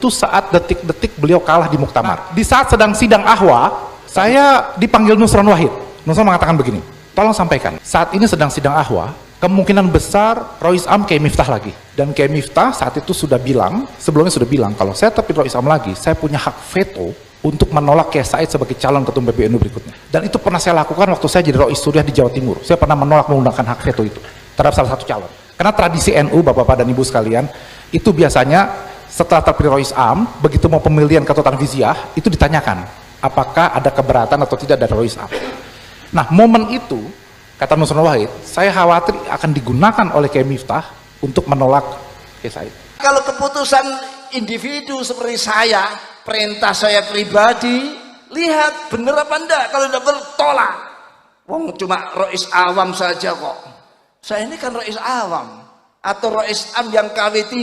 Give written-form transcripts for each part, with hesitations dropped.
itu saat detik-detik beliau kalah di muktamar. Di saat sedang sidang Ahwa, saya dipanggil Nusron Wahid. Nusron mengatakan begini, tolong sampaikan, saat ini sedang sidang Ahwa, kemungkinan besar Rois Am Kiai Miftah lagi. Dan Kiai Miftah saat itu sudah bilang, sebelumnya sudah bilang, kalau saya terpilih Rois Am lagi, saya punya hak veto untuk menolak Kiai Said sebagai calon ketua PBNU berikutnya. Dan itu pernah saya lakukan waktu saya jadi Rois Suriah di Jawa Timur. Saya pernah menolak menggunakan hak veto itu terhadap salah satu calon. Karena tradisi NU, Bapak-Bapak dan Ibu sekalian, itu biasanya setelah terpilih Rois Am, begitu mau pemilihan ketua Tanfiziah, itu ditanyakan, apakah ada keberatan atau tidak dari Rois Am. Nah, momen itu, kata Nusron Wahid, saya khawatir akan digunakan oleh Kiai Miftah untuk menolak Kiai Said. Kalau keputusan individu seperti saya, perintah saya pribadi, lihat bener apa enggak. Kalau tidak bertolak, wong cuma Rois awam saja kok. Saya ini kan Rois awam atau Rois Am yang KW3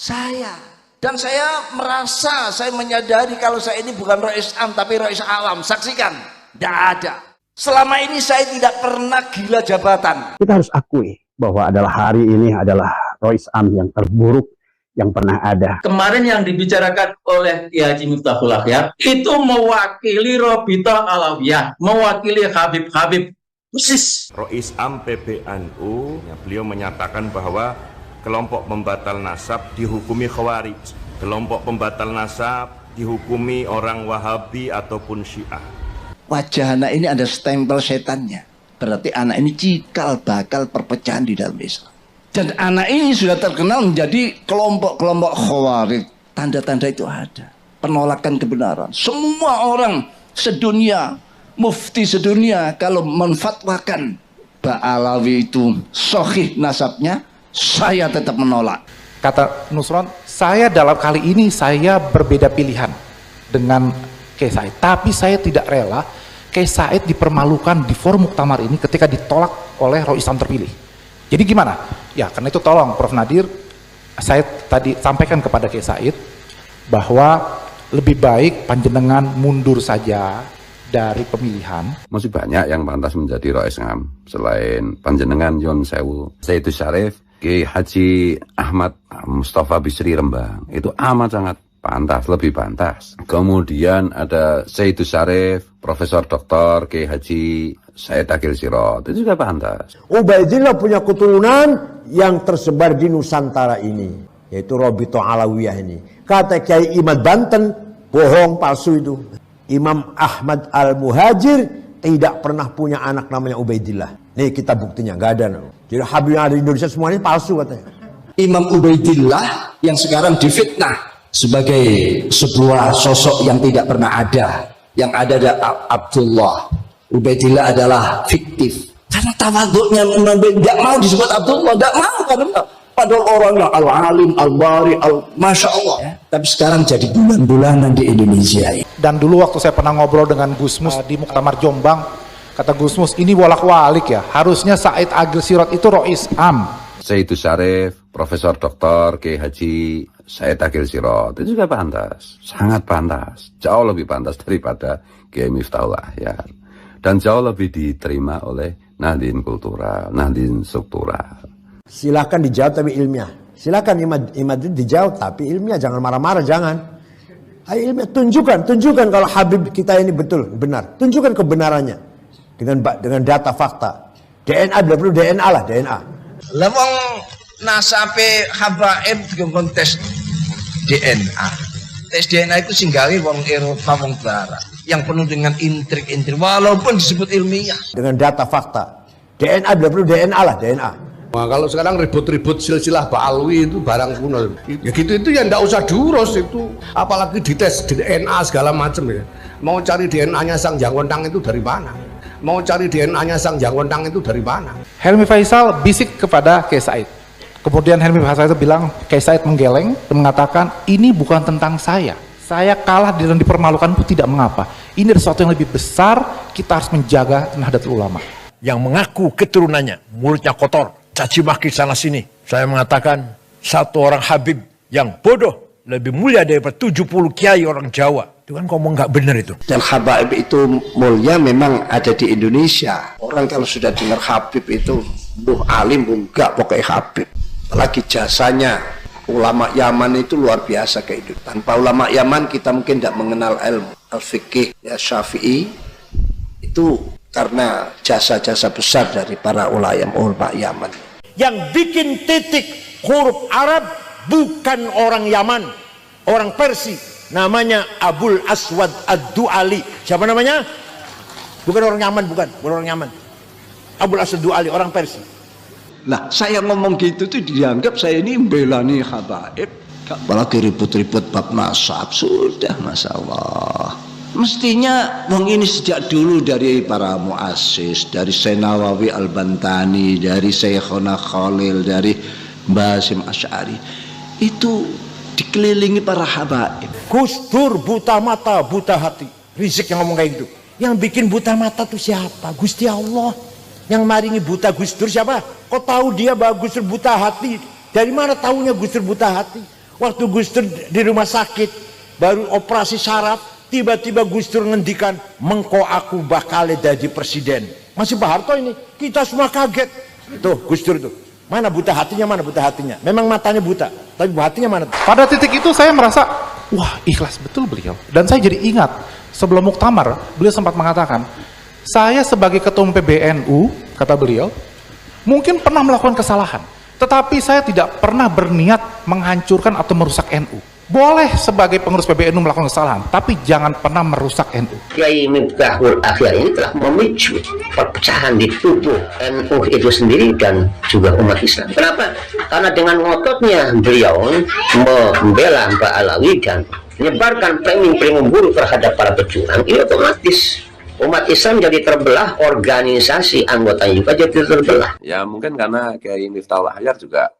saya, dan saya merasa, saya menyadari kalau saya ini bukan Rois Am tapi Rois awam. Saksikan, tidak ada. Selama ini saya tidak pernah gila jabatan. Kita harus akui bahwa hari ini adalah Rois Am yang terburuk yang pernah ada. Kemarin yang dibicarakan oleh Kiai Haji Miftahul Akhyar itu mewakili Robitoh Alawiyah, mewakili Habib-Habib persis. Rois Am PBNU, beliau menyatakan bahwa kelompok pembatal nasab dihukumi Khawarij, kelompok pembatal nasab dihukumi orang Wahabi ataupun Syiah. Wajah anak ini ada stempel setannya. Berarti anak ini cikal bakal perpecahan di dalam Islam. Dan anak ini sudah terkenal menjadi kelompok-kelompok Khawarij. Tanda-tanda itu ada. Penolakan kebenaran. Semua orang sedunia, mufti sedunia, kalau menfatwakan Ba'alawi itu sahih nasabnya, saya tetap menolak. Kata Nusron, saya dalam kali ini saya berbeda pilihan dengan Kiai Said. Tapi saya tidak rela Kiai Said dipermalukan di forum muktamar ini ketika ditolak oleh Rois Am terpilih. Jadi gimana? Ya karena itu tolong Prof. Nadir, saya tadi sampaikan kepada Kiai Said bahwa lebih baik panjenengan mundur saja dari pemilihan. Masih banyak yang pantas menjadi Rois Am selain panjenengan Yon Sewu, Sayyidus Syarif, Kiai Haji Ahmad Mustafa Bisri Rembang. Itu amat sangat pantas, lebih pantas. Kemudian ada Sayyidus Syarif, Profesor Dr. Kiai Haji Said Akil Sirot, itu juga pantas. Ubaidillah punya keturunan yang tersebar di Nusantara ini, yaitu Robito Alawiyah ini. Kata Kiai Imad Banten, bohong, palsu itu. Imam Ahmad Al-Muhajir tidak pernah punya anak namanya Ubaidillah. Nih kita buktinya, nggak ada. Jadi Habib yang ada di Indonesia semuanya palsu katanya. Imam Ubaidillah yang sekarang difitnah sebagai sebuah sosok yang tidak pernah ada. Yang ada Abdullah. Ubaidillah adalah fiktif. Karena tawaduknya tidak mau disebut Abdullah, tidak mau karena padahal orangnya al-alim, al-bari, masya Allah. Ya. Tapi sekarang jadi bulan-bulanan di Indonesia. Dan dulu waktu saya pernah ngobrol dengan Gus Mus di Muktamar Jombang, kata Gus Mus, ini bolak-balik ya. Harusnya Said Agil Sirot itu Rois Am. Sayyidus Syarif, Profesor Dr. Kiai Haji Said Akil Sirot, itu juga pantas, sangat pantas, jauh lebih pantas daripada Kiai Miftahul Akhyar, dan jauh lebih diterima oleh Nahdien Kultural, Nahdien Struktural. Silakan dijawab tapi ilmiah. Silakan Imad dijawab tapi ilmiah, jangan marah-marah, jangan. Ayo ilmiah, tunjukkan kalau Habib kita ini betul, benar. Tunjukkan kebenarannya dengan data fakta. DNA, bila perlu DNA lah, DNA. Lewong nasabe habaib dikongkon tes DNA. Tes DNA itu singgawi wong Eropa, wong Barat, yang penuh dengan intrik-intrik walaupun disebut ilmiah. Dengan data fakta. DNA, bila perlu DNA lah, DNA. Nah, kalau sekarang ribut-ribut silsilah Ba'alwi itu barang kuno. Ya gitu itu ya ndak usah diurus itu. Apalagi dites DNA segala macam ya. Mau cari DNA-nya Sang Janggontang itu dari mana? Mau cari DNA-nya Sang Janggontang itu dari mana? Helmi Faisal bisik kepada Kiai Said. Kemudian Helmi Faisal itu bilang, Kiai Said menggeleng dan mengatakan, ini bukan tentang saya. Saya kalah dan dipermalukan pun tidak mengapa. Ini ada sesuatu yang lebih besar, kita harus menjaga Nahdlatul Ulama. Yang mengaku keturunannya, mulutnya kotor, caci maki sana sini. Saya mengatakan, satu orang Habib yang bodoh lebih mulia daripada 70 kiai orang Jawa. Itu kan ngomong nggak benar itu. Dan Habib itu mulia memang ada di Indonesia. Orang kalau sudah dengar Habib itu, alim, enggak pokoknya Habib. Apalagi jasanya Ulama Yaman itu luar biasa kayak itu. Tanpa ulama Yaman kita mungkin tidak mengenal ilmu al-fiqih ya Syafi'i itu karena jasa-jasa besar dari para ulama Yaman. Yang bikin titik huruf Arab bukan orang Yaman, orang Persia. Namanya Abul Aswad Ad-Du'ali. Siapa namanya? Bukan orang Yaman, bukan orang Yaman. Abul Aswad Ad-Du'ali, orang Persia. Nah, saya ngomong gitu tuh dianggap saya ini membelani habaib. Apalagi ribut-ribut bab nasab, sudah Masya Allah. Mestinya wong ini sejak dulu dari para muassis, dari Syekh Nawawi Al-Bantani, dari Syekhona Khalil, dari Basim Asy'ari, itu dikelilingi para habaib. Gus Dur buta mata, buta hati. Rizik yang ngomong kayak gitu. Yang bikin buta mata tuh siapa? Gusti Allah. Yang maringi buta Gus Dur siapa? Kok tahu dia bahwa Gus Dur buta hati? Dari mana tahunya Gus Dur buta hati? Waktu Gus Dur di rumah sakit, baru operasi saraf, tiba-tiba Gus Dur ngendikan, mengko aku bakal jadi presiden. Masih Pak Harto ini, kita semua kaget. Itu Gus Dur tuh. Mana buta hatinya, mana buta hatinya? Memang matanya buta, tapi hatinya mana? Pada titik itu saya merasa, wah ikhlas betul beliau. Dan saya jadi ingat, sebelum muktamar, beliau sempat mengatakan, saya sebagai ketua PBNU, kata beliau, mungkin pernah melakukan kesalahan. Tetapi saya tidak pernah berniat menghancurkan atau merusak NU. Boleh sebagai pengurus PBNU melakukan kesalahan, tapi jangan pernah merusak NU. Kiai Miftahul Akhyar ini telah memicu perpecahan di tubuh NU itu sendiri dan juga umat Islam. Kenapa? Karena dengan ngototnya beliau membela Mbak Alawi dan menyebarkan framing-framing buruk terhadap para pejuang, ini otomatis umat Islam jadi terbelah, organisasi anggotanya juga jadi terbelah. Ya mungkin karena Kiai Miftahul Akhyar juga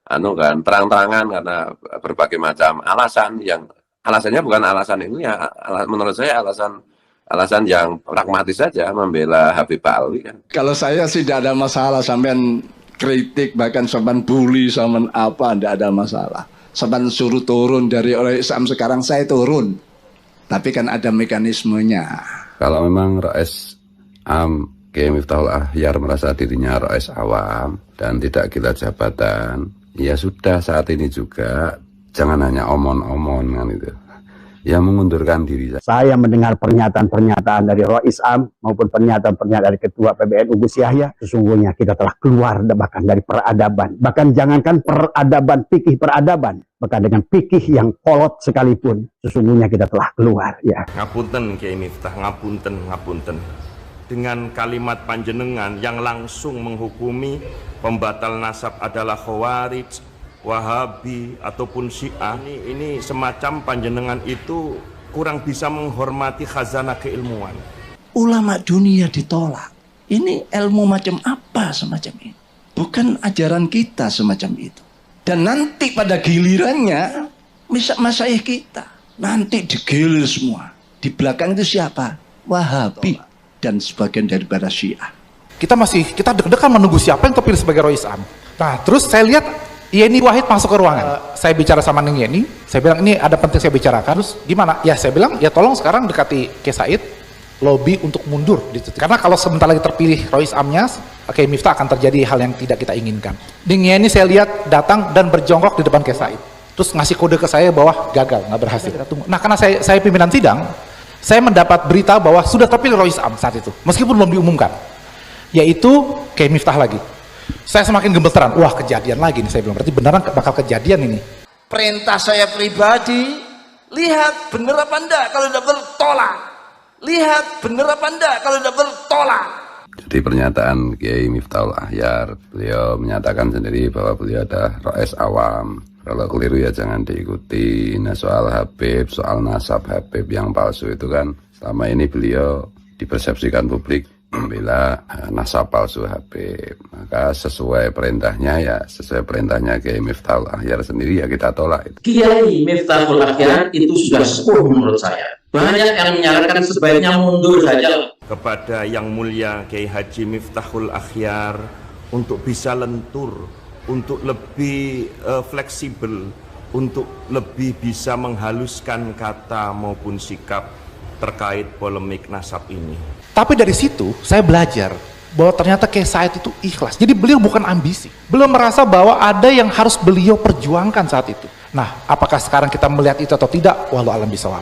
kan terang-terangan karena berbagai macam alasan yang alasannya bukan alasan ini ya, menurut saya alasan yang pragmatis saja membela Habib Alwi kan. Kalau saya sih tidak ada masalah sampean kritik bahkan sampean bully sampean apa tidak ada masalah. Sampean suruh turun dari orang Islam sekarang saya turun. Tapi kan ada mekanismenya. Kalau memang Rais Kiai Miftahul Akhyar merasa dirinya Rais awam dan tidak gila jabatan, ya sudah saat ini juga jangan hanya omon-omon kan itu. Ya mengundurkan diri. Saya mendengar pernyataan-pernyataan dari Rais Am maupun pernyataan-pernyataan dari Ketua PBNU Gus Yahya, sesungguhnya kita telah keluar bahkan dari peradaban. Bahkan jangankan peradaban, fikih peradaban, bahkan dengan fikih yang kolot sekalipun, sesungguhnya kita telah keluar. Ya. Ngapunten Kiai Miftah, ngapunten. Dengan kalimat panjenengan yang langsung menghukumi pembatal nasab adalah Khawarij, Wahabi ataupun Syiah, ini semacam panjenengan itu kurang bisa menghormati khazanah keilmuan. Ulama dunia ditolak. Ini ilmu macam apa semacam ini? Bukan ajaran kita semacam itu. Dan nanti pada gilirannya masyayikh kita nanti digilir semua. Di belakang itu siapa? Wahabi dan sebagian daripada Syiah. Kita deg-degan menunggu siapa yang terpilih sebagai Rois Am. Nah, terus saya lihat Yeni Wahid masuk ke ruangan. Saya bicara sama Neng Yeni, saya bilang ini ada penting saya bicarakan. Terus gimana? Ya saya bilang ya tolong sekarang dekati Kiai Said, lobby untuk mundur. Karena kalau sebentar lagi terpilih Rois Amnya, Kiai Miftah akan terjadi hal yang tidak kita inginkan. Neng Yeni saya lihat datang dan berjongkok di depan Kiai Said. Terus ngasih kode ke saya bahwa gagal, nggak berhasil. Nah karena saya pimpinan sidang, saya mendapat berita bahwa sudah terpilih Rois Am saat itu, meskipun belum diumumkan. Yaitu Kiai Miftah lagi. Saya semakin gemeteran, wah kejadian lagi nih, saya bilang berarti beneran bakal kejadian ini. Perintah saya pribadi, lihat bener apa enggak, kalau tidak bertolak. Lihat bener apa enggak, kalau tidak bertolak. Jadi pernyataan Kiai Miftahul Akhyar, beliau menyatakan sendiri bahwa beliau adalah Rais awam. Kalau keliru ya jangan diikuti. Nah soal Habib, soal nasab Habib yang palsu itu kan selama ini beliau dipersepsikan publik membela nasab palsu Habib. Maka sesuai perintahnya Kiai Miftahul Akhyar sendiri ya kita tolak itu. Kiai Miftahul Akhyar itu sudah sepuh menurut saya. Banyak yang menyarankan sebaiknya mundur saja. Kepada Yang Mulia Kiai Haji Miftahul Akhyar untuk bisa lentur, untuk lebih fleksibel, untuk lebih bisa menghaluskan kata maupun sikap terkait polemik nasab ini. Tapi dari situ saya belajar bahwa ternyata Kiai Said itu ikhlas. Jadi beliau bukan ambisi. Beliau merasa bahwa ada yang harus beliau perjuangkan saat itu. Nah, apakah sekarang kita melihat itu atau tidak? Wallahu a'lam bishawab.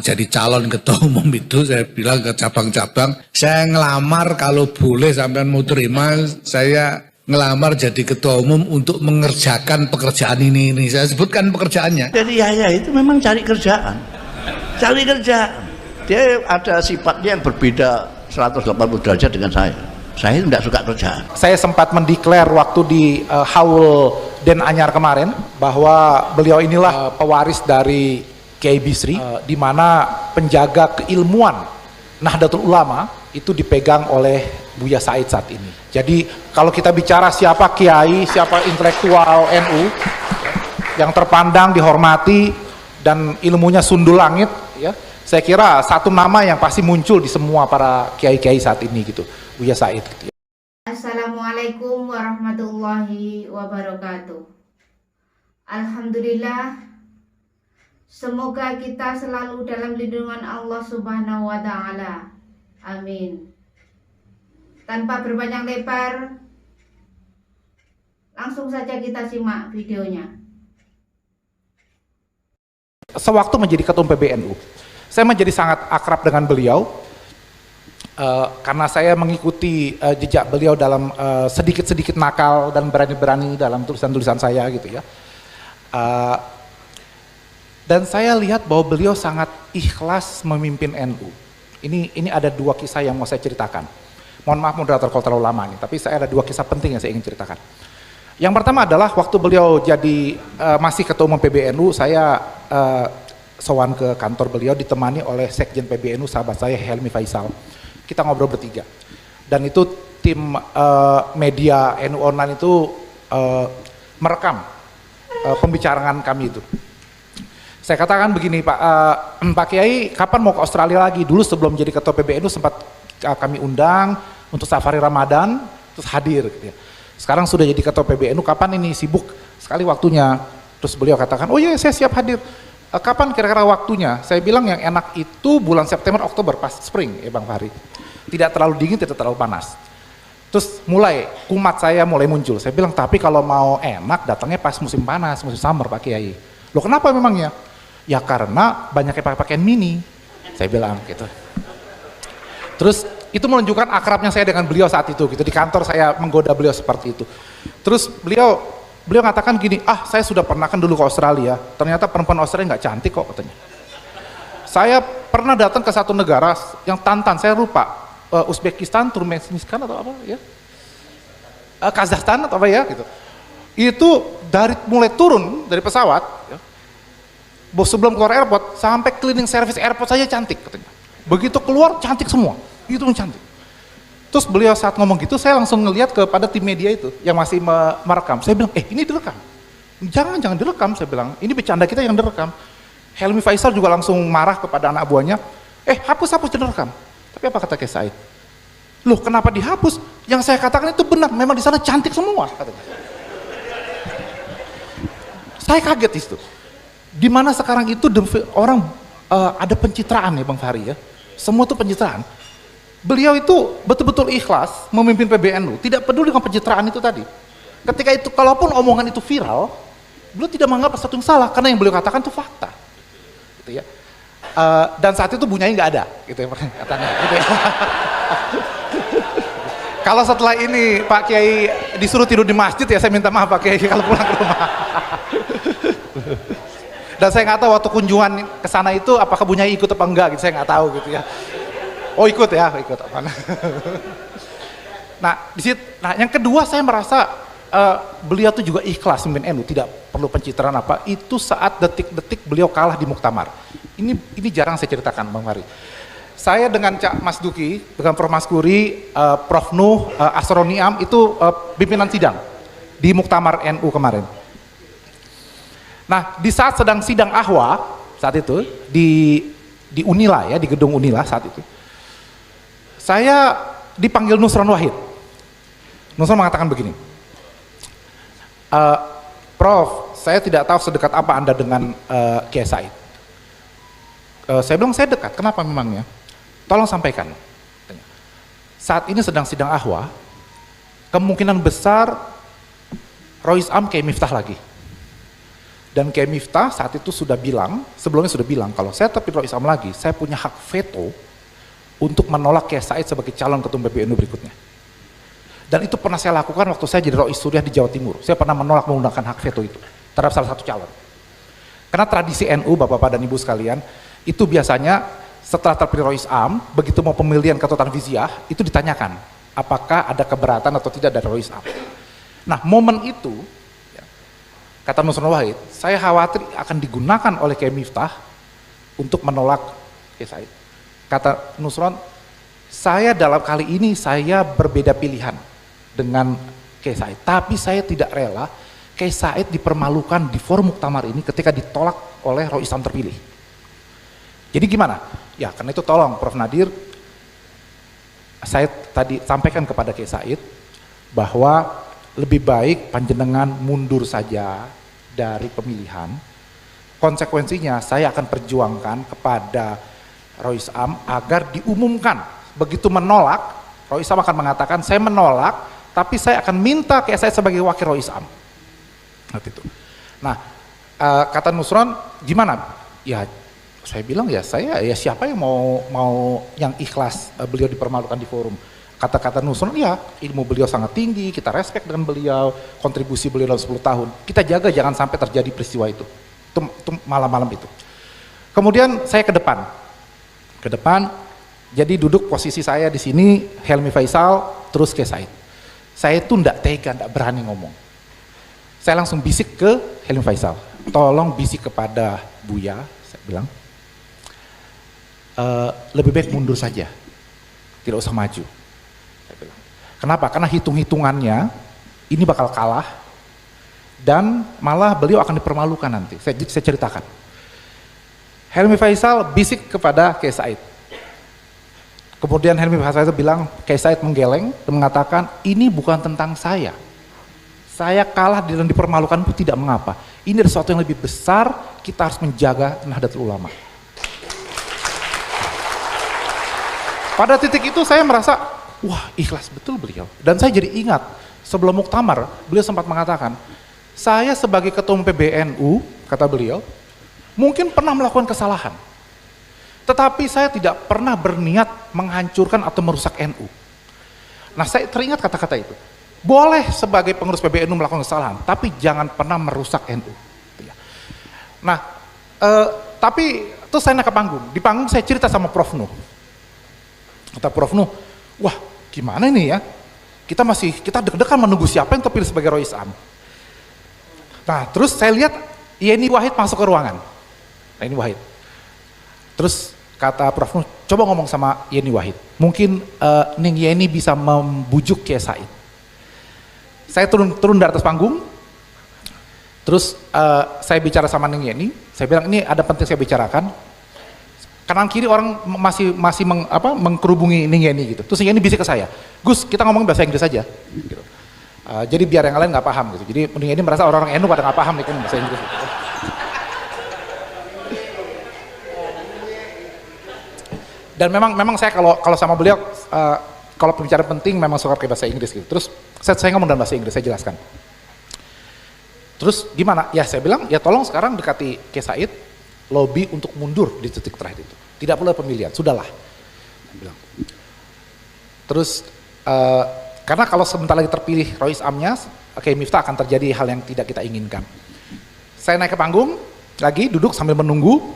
Jadi calon ketua umum itu saya bilang ke cabang-cabang, saya ngelamar kalau boleh sampean mau terima, saya ngelamar jadi ketua umum untuk mengerjakan pekerjaan ini. Saya sebutkan pekerjaannya. Jadi Yahya itu memang cari kerjaan. Cari kerjaan. Dia ada sifatnya yang berbeda 180 derajat dengan saya. Saya tidak suka kerjaan. Saya sempat mendeklar waktu di Haul Den Anyar kemarin bahwa beliau inilah pewaris dari Kiai Bisri, di mana penjaga keilmuan Nahdlatul Ulama itu dipegang oleh Buya Said saat ini. Jadi kalau kita bicara siapa kiai, siapa intelektual NU yang terpandang, dihormati dan ilmunya sundul langit, ya, saya kira satu nama yang pasti muncul di semua para kiai-kiai saat ini gitu, Buya Said. Gitu. Assalamualaikum warahmatullahi wabarakatuh. Alhamdulillah, semoga kita selalu dalam lindungan Allah Subhanahu wa Ta'ala. Amin. Tanpa berpanjang lebar, langsung saja kita simak videonya. Sewaktu menjadi ketua PBNU, saya menjadi sangat akrab dengan beliau karena saya mengikuti jejak beliau dalam sedikit-sedikit nakal dan berani-berani dalam tulisan-tulisan saya gitu ya. Dan saya lihat bahwa beliau sangat ikhlas memimpin NU. Ini ada dua kisah yang mau saya ceritakan. Mohon maaf moderator kalau terlalu lama nih, tapi saya ada dua kisah penting yang saya ingin ceritakan. Yang pertama adalah waktu beliau jadi masih ketua umum PBNU, saya sowan ke kantor beliau ditemani oleh Sekjen PBNU sahabat saya Helmi Faisal. Kita ngobrol bertiga. Dan itu tim media NU Online itu merekam pembicaraan kami itu. Saya katakan begini Pak Kiai, kapan mau ke Australia lagi? Dulu sebelum jadi ketua PBNU sempat kami undang untuk safari Ramadan, terus hadir gitu ya. Sekarang sudah jadi ketua PBNU, kapan ini sibuk sekali waktunya? Terus beliau katakan, oh iya saya siap hadir. Kapan kira-kira waktunya? Saya bilang yang enak itu bulan September, Oktober, pas spring ya Bang Fahri. Tidak terlalu dingin, tidak terlalu panas. Terus mulai, kumat saya mulai muncul. Saya bilang, tapi kalau mau enak datangnya pas musim panas, musim summer Pak Kiai. Loh kenapa memangnya? Ya karena banyak yang pakai pakaian mini. Saya bilang gitu. Terus itu menunjukkan akrabnya saya dengan beliau saat itu gitu. Di kantor saya menggoda beliau seperti itu. Terus beliau mengatakan gini, saya sudah pernah kan dulu ke Australia, ternyata perempuan Australia nggak cantik kok katanya. Saya pernah datang ke satu negara yang Tantan, saya lupa, Uzbekistan, Turkmenistan atau apa ya, Kazakhstan atau apa ya gitu. Itu dari mulai turun dari pesawat, ya, sebelum keluar airport sampai cleaning service airport saja cantik katanya. Begitu keluar cantik semua, itu cantik. Terus beliau saat ngomong gitu, saya langsung ngelihat kepada tim media itu yang masih merekam. Saya bilang, ini direkam. Jangan direkam, saya bilang. Ini bercanda kita yang direkam. Helmi Faisal juga langsung marah kepada anak buahnya. Hapus direkam. Tapi apa kata Kiai Said? Loh kenapa dihapus? Yang saya katakan itu benar, memang di sana cantik semua katanya. Saya kaget itu. Di mana sekarang itu orang ada pencitraan ya Bang Fahri ya. Semua itu pencitraan. Beliau itu betul-betul ikhlas memimpin PBNU, tidak peduli dengan pencitraan itu tadi. Ketika itu, kalaupun omongan itu viral, beliau tidak menganggap sesuatu yang salah, karena yang beliau katakan itu fakta. Gitu ya. Dan saat itu Bunyai nggak ada, gitu ya pernyataannya. Gitu ya. Kalau setelah ini Pak Kiai disuruh tidur di masjid ya saya minta maaf Pak Kiai kalau pulang ke rumah. Dan saya nggak tahu waktu kunjungan ke sana itu apakah Bunyai ikut apa enggak gitu, saya nggak tahu gitu ya. Oh ikut ya, ikut apa? Nah, yang kedua saya merasa beliau tuh juga ikhlas memimpin NU, tidak perlu pencitraan apa. Itu saat detik-detik beliau kalah di Muktamar. Ini jarang saya ceritakan Bang Fahri. Saya dengan Cak Mas Duki, dengan Prof Mas Kuri, Prof Nuh, Asroniam itu pimpinan sidang di Muktamar NU kemarin. Nah, di saat sedang sidang Ahwa saat itu di Unila ya, di gedung Unila saat itu. Saya dipanggil Nusron Wahid. Nusron mengatakan begini, Prof, saya tidak tahu sedekat apa Anda dengan Kiai Said. Saya bilang saya dekat, kenapa memangnya? Tolong sampaikan. saat ini sedang sidang ahwa, kemungkinan besar Rois Am Kiai Miftah lagi. Dan Kiai Miftah saat itu sudah bilang, sebelumnya sudah bilang, kalau saya terpilih Rois Am lagi, saya punya hak veto untuk menolak Kiai Said sebagai calon ketua PBNU berikutnya. Dan itu pernah saya lakukan waktu saya jadi Rois Suriah di Jawa Timur. Saya pernah menolak menggunakan hak veto itu terhadap salah satu calon. Karena tradisi NU, Bapak-Bapak dan Ibu sekalian, itu biasanya setelah terpilih Rois Am, begitu mau pemilihan ketua Tanfiziah, itu ditanyakan apakah ada keberatan atau tidak dari Rois Am. Nah, momen itu, ya, kata Nusron Wahid, saya khawatir akan digunakan oleh Kiai Miftah untuk menolak Kiai Said. Kata Nusron, saya dalam kali ini saya berbeda pilihan dengan Kiai Said, tapi saya tidak rela Kiai Said dipermalukan di forum muktamar ini ketika ditolak oleh Rois Am terpilih. Jadi gimana? Ya karena itu tolong Prof. Nadir, saya tadi sampaikan kepada Kiai Said bahwa lebih baik panjenengan mundur saja dari pemilihan. Konsekuensinya saya akan perjuangkan kepada Rois Am agar diumumkan. Begitu menolak, Rois Am akan mengatakan saya menolak, tapi saya akan minta Kiai Said sebagai wakil Rois Am. Nah, kata Nusron, gimana? Ya, saya bilang ya saya ya siapa yang mau yang ikhlas beliau dipermalukan di forum. Kata-kata Nusron, ya ilmu beliau sangat tinggi, kita respect dengan beliau, kontribusi beliau dalam 10 tahun. Kita jaga jangan sampai terjadi peristiwa itu malam-malam itu. Kemudian saya ke depan, jadi duduk posisi saya di sini, Helmi Faisal, terus Kiai Said. Saya itu ndak tega, ndak berani ngomong. Saya langsung bisik ke Helmi Faisal, tolong bisik kepada Buya, saya bilang, lebih baik mundur saja, tidak usah maju. Saya bilang. Kenapa? Karena hitung-hitungannya ini bakal kalah dan malah beliau akan dipermalukan nanti. Saya ceritakan. Helmi Faisal bisik kepada Kiai Said. Kemudian Helmi Faisal bilang, Kiai Said menggeleng dan mengatakan, ini bukan tentang saya. Saya kalah dan dipermalukan itu tidak mengapa. Ini ada sesuatu yang lebih besar, kita harus menjaga Nahdlatul Ulama. Pada titik itu saya merasa, wah ikhlas betul beliau. Dan saya jadi ingat, sebelum muktamar, beliau sempat mengatakan, saya sebagai ketua PBNU, kata beliau, mungkin pernah melakukan kesalahan, tetapi saya tidak pernah berniat menghancurkan atau merusak NU. Nah, saya teringat kata-kata itu. Boleh sebagai pengurus PBNU melakukan kesalahan, tapi jangan pernah merusak NU. Nah, tapi terus saya naik ke panggung. Di panggung saya cerita sama Prof. Nuh. Kata Prof. Nuh, wah gimana ini ya? Kita deg-degan menunggu siapa yang terpilih sebagai Rois Am. Nah, terus saya lihat Yeni Wahid masuk ke ruangan. Nah, ini Wahid. Terus kata Prof. Nuh, coba ngomong sama Yeni Wahid. Mungkin Ning Yeni bisa membujuk Kiai Said. Saya turun dari atas panggung. Terus saya bicara sama Ning Yeni. Saya bilang ini ada penting saya bicarakan. Kanan kiri orang masih mengkerubungi Ning Yeni gitu. Terus Ning Yeni bisik ke saya, Gus kita ngomong bahasa Inggris aja. Gitu. Jadi biar yang lain nggak paham gitu. Jadi Ning Yeni merasa orang-orang NU pada nggak paham nih kan bahasa Inggris. Gitu. Dan memang saya kalau sama beliau kalau pembicaraan penting memang suka pakai bahasa Inggris gitu. Terus saya ngomong dalam bahasa Inggris, saya jelaskan. Terus gimana? Ya saya bilang ya tolong sekarang dekati Kiai Said, lobby untuk mundur di titik terakhir itu. Tidak perlu pemilihan, sudahlah. Saya bilang. Terus karena kalau sebentar lagi terpilih Rois Amnya, Kiai Miftah akan terjadi hal yang tidak kita inginkan. Saya naik ke panggung, lagi duduk sambil menunggu.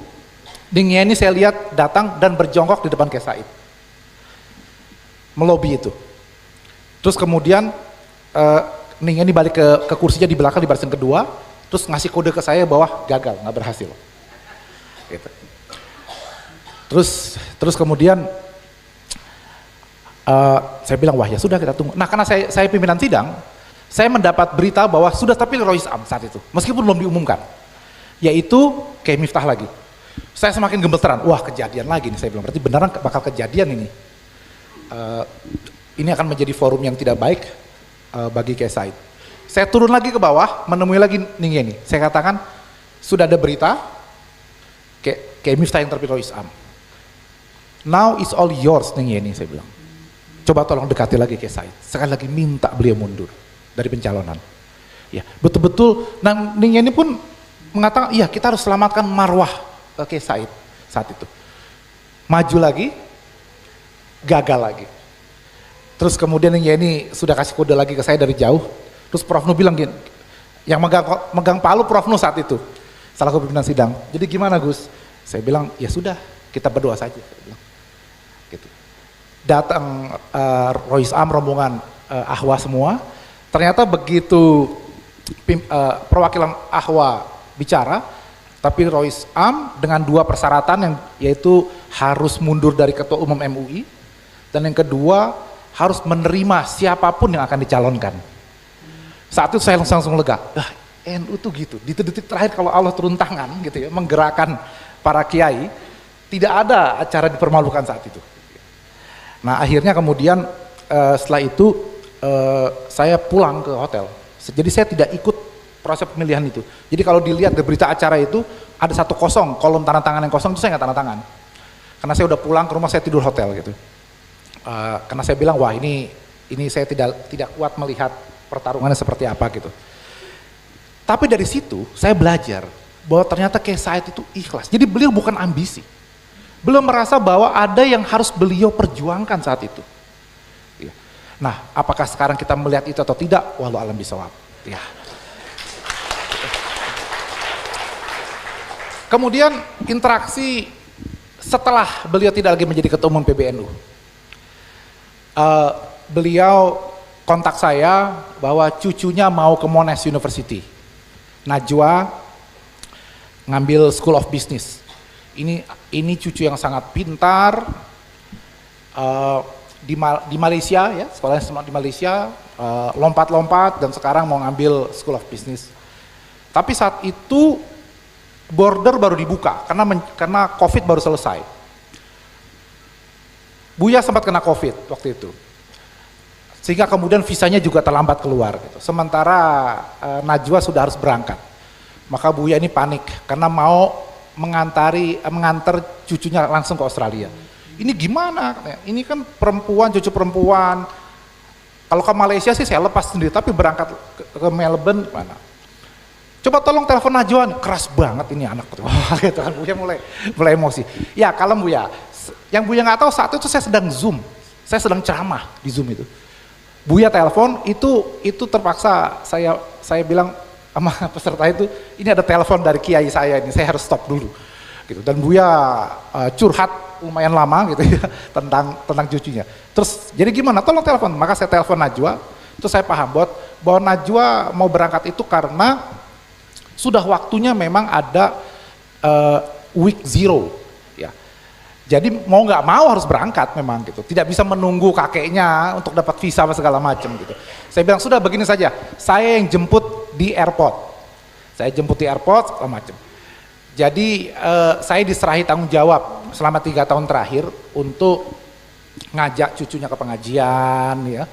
Ning Yeni saya lihat datang dan berjongkok di depan Kiai Said. Melobi itu. Terus kemudian Ning Yeni balik ke kursinya di belakang di barisan kedua, terus ngasih kode ke saya bahwa gagal, nggak berhasil. Gitu. Terus kemudian saya bilang wah ya sudah kita tunggu. Nah karena saya pimpinan sidang, saya mendapat berita bahwa sudah terpilih Rois Am saat itu, meskipun belum diumumkan, yaitu Kiai Miftah lagi. Saya semakin gemeteran, wah kejadian lagi nih saya bilang, berarti beneran bakal kejadian ini. Ini akan menjadi forum yang tidak baik bagi Kiai Said. Saya turun lagi ke bawah, menemui lagi Ning Yeni. Saya katakan, sudah ada berita, Kiai Miftah yang terpilih Rois Am. Now it's all yours Ning Yeni, saya bilang. Coba tolong dekati lagi Kiai Said. Sekali lagi minta beliau mundur dari pencalonan. Ya, betul-betul. Nah, ini pun mengatakan, iya kita harus selamatkan marwah Kiai Said saat itu. Maju lagi, gagal lagi. Terus kemudian ini sudah kasih kode lagi ke saya dari jauh. Terus Prof Nu bilang gini, yang megang palu Prof Nu saat itu, salah pimpinan sidang. Jadi gimana Gus? Saya bilang, ya sudah, kita berdoa saja. Gitu. Datang Rois Am, rombongan Ahwa semua. Ternyata begitu perwakilan Ahwa bicara, tapi Rois Am dengan 2 persyaratan, yang yaitu harus mundur dari Ketua Umum MUI, dan yang kedua harus menerima siapapun yang akan dicalonkan. Saat itu saya langsung lega. NU tuh gitu, di detik terakhir kalau Allah turun tangan gitu ya, menggerakkan para kiai, tidak ada acara dipermalukan saat itu. Nah akhirnya kemudian setelah itu saya pulang ke hotel. Jadi saya tidak ikut proses pemilihan itu. Jadi kalau dilihat di berita acara itu ada 1 kosong, kolom tanda tangan yang kosong itu saya nggak tanda tangan. Karena saya udah pulang ke rumah, saya tidur hotel gitu. Karena saya bilang wah ini saya tidak kuat melihat pertarungannya seperti apa gitu. Tapi dari situ saya belajar bahwa ternyata Kiai Said itu ikhlas. Jadi beliau bukan ambisi. Beliau merasa bahwa ada yang harus beliau perjuangkan saat itu. Ya. Nah, apakah sekarang kita melihat itu atau tidak? Wallahu a'lam bishawab. Ya. Kemudian interaksi setelah beliau tidak lagi menjadi Ketua Umum PBNU. Beliau kontak saya bahwa cucunya mau ke Monash University. Najwa ngambil School of Business. Ini cucu yang sangat pintar, di Malaysia ya, sekolahnya di Malaysia, lompat-lompat dan sekarang mau ngambil School of Business. Tapi saat itu border baru dibuka karena COVID baru selesai. Buya sempat kena COVID waktu itu, sehingga kemudian visanya juga terlambat keluar gitu. Sementara Najwa sudah harus berangkat. Maka Buya ini panik karena mau mengantar cucunya langsung ke Australia. Ini gimana? Ini kan perempuan, cucu perempuan. Kalau ke Malaysia sih saya lepas sendiri, tapi berangkat ke Melbourne mana? Coba tolong telepon Najwa, keras banget ini anak. Wah, gitu kan Buya mulai emosi. Ya kalem Buya. Yang Buya nggak tahu saat itu saya sedang Zoom, saya sedang ceramah di Zoom itu. Buya telepon, itu terpaksa saya bilang sama peserta itu, ini ada telepon dari kiai saya ini, saya harus stop dulu. Gitu. Dan Buya curhat lumayan lama gitu ya tentang cucunya. Terus jadi gimana? Tolong telepon. Maka saya telepon Najwa. Terus saya paham bahwa Najwa mau berangkat itu karena sudah waktunya memang ada week 0 ya. Jadi mau nggak mau harus berangkat memang gitu. Tidak bisa menunggu kakeknya untuk dapat visa apa segala macam gitu. Saya bilang sudah begini saja. Saya yang jemput di airport. Saya jemput di airport segala macam. Jadi saya diserahi tanggung jawab selama 3 tahun terakhir untuk ngajak cucunya ke pengajian ya.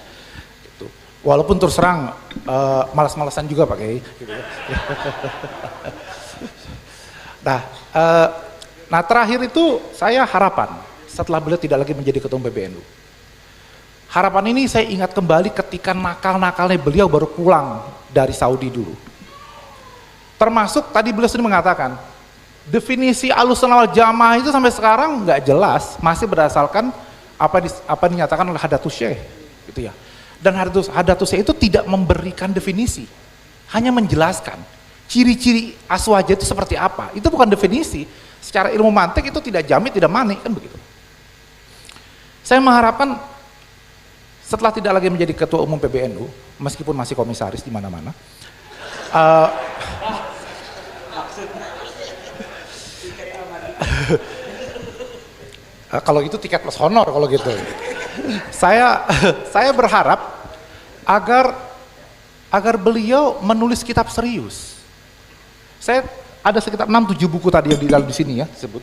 Gitu. Walaupun terus terang malas-malasan juga Pak Kiai. Gitu. Nah terakhir itu saya harapan setelah beliau tidak lagi menjadi Ketua PBNU. Harapan ini saya ingat kembali ketika nakal-nakalnya beliau baru pulang dari Saudi dulu. Termasuk tadi beliau sudah mengatakan, definisi Ahlussunnah wal Jamaah itu sampai sekarang nggak jelas, masih berdasarkan apa dinyatakan oleh Hadatus Syekh, gitu ya. Dan Hadatus Syekh itu tidak memberikan definisi, hanya menjelaskan ciri-ciri aswaja itu seperti apa. Itu bukan definisi. Secara ilmu mantik itu tidak jamit, tidak manik, kan begitu. Saya mengharapkan setelah tidak lagi menjadi Ketua Umum PBNU, meskipun masih komisaris di mana-mana, kalau itu tiket plus honor kalau gitu. Saya berharap agar beliau menulis kitab serius. Saya ada sekitar 6-7 buku tadi yang di dalam di sini ya disebut.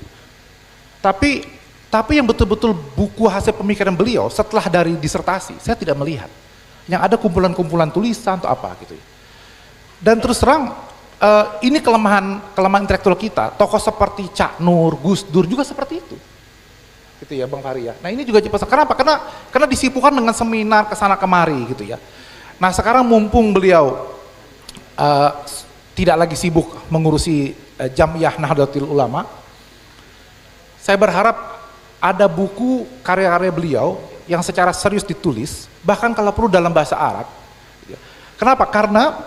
Tapi yang betul-betul buku hasil pemikiran beliau setelah dari disertasi, saya tidak melihat. Yang ada kumpulan-kumpulan tulisan atau apa gitu. Dan terus terang ini kelemahan intelektual kita. Tokoh seperti Cak Nur, Gus Dur juga seperti itu. gitu ya Bang Fahri ya. Nah ini juga Cipasak. Kenapa? Karena disibukkan dengan seminar kesana kemari gitu ya. Nah sekarang mumpung beliau tidak lagi sibuk mengurusi Jamiyah Nahdlatul Ulama, saya berharap ada buku karya-karya beliau yang secara serius ditulis, bahkan kalau perlu dalam bahasa Arab. Kenapa? Karena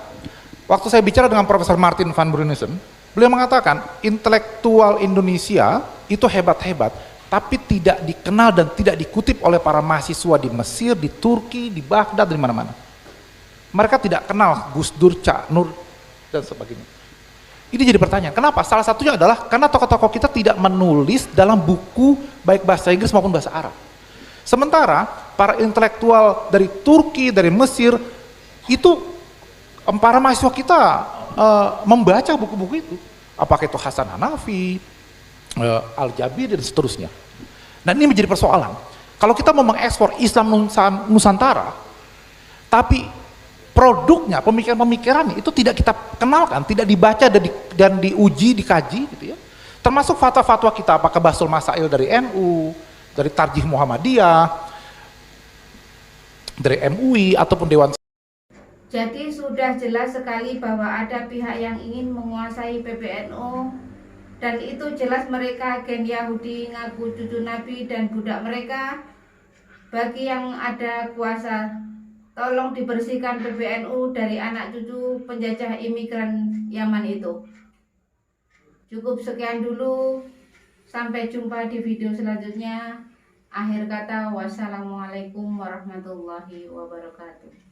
waktu saya bicara dengan Profesor Martin van Brunissen, beliau mengatakan intelektual Indonesia itu hebat-hebat, tapi tidak dikenal dan tidak dikutip oleh para mahasiswa di Mesir, di Turki, di Baghdad, di mana-mana. Mereka tidak kenal Gus Dur, Cak Nur, dan sebagainya. Ini jadi pertanyaan, kenapa? Salah satunya adalah karena tokoh-tokoh kita tidak menulis dalam buku baik bahasa Inggris maupun bahasa Arab. Sementara para intelektual dari Turki, dari Mesir, itu para mahasiswa kita membaca buku-buku itu. Apakah itu Hasan Hanafi, Al-Jabir, dan seterusnya. Dan ini menjadi persoalan. Kalau kita mau mengekspor Islam Nusantara, tapi produknya, pemikiran-pemikirannya itu tidak kita kenalkan, tidak dibaca dan diuji, dikaji gitu ya. Termasuk fatwa-fatwa kita, apakah Basul Masail dari NU, dari Tarjih Muhammadiyah, dari MUI ataupun Dewan. Jadi sudah jelas sekali bahwa ada pihak yang ingin menguasai PBNU, dan itu jelas mereka gen Yahudi, ngaku cucu Nabi dan budak mereka. Bagi yang ada kuasa, tolong dibersihkan PBNU dari anak cucu penjajah imigran Yaman itu. Cukup sekian dulu, sampai jumpa di video selanjutnya. Akhir kata, wassalamualaikum warahmatullahi wabarakatuh.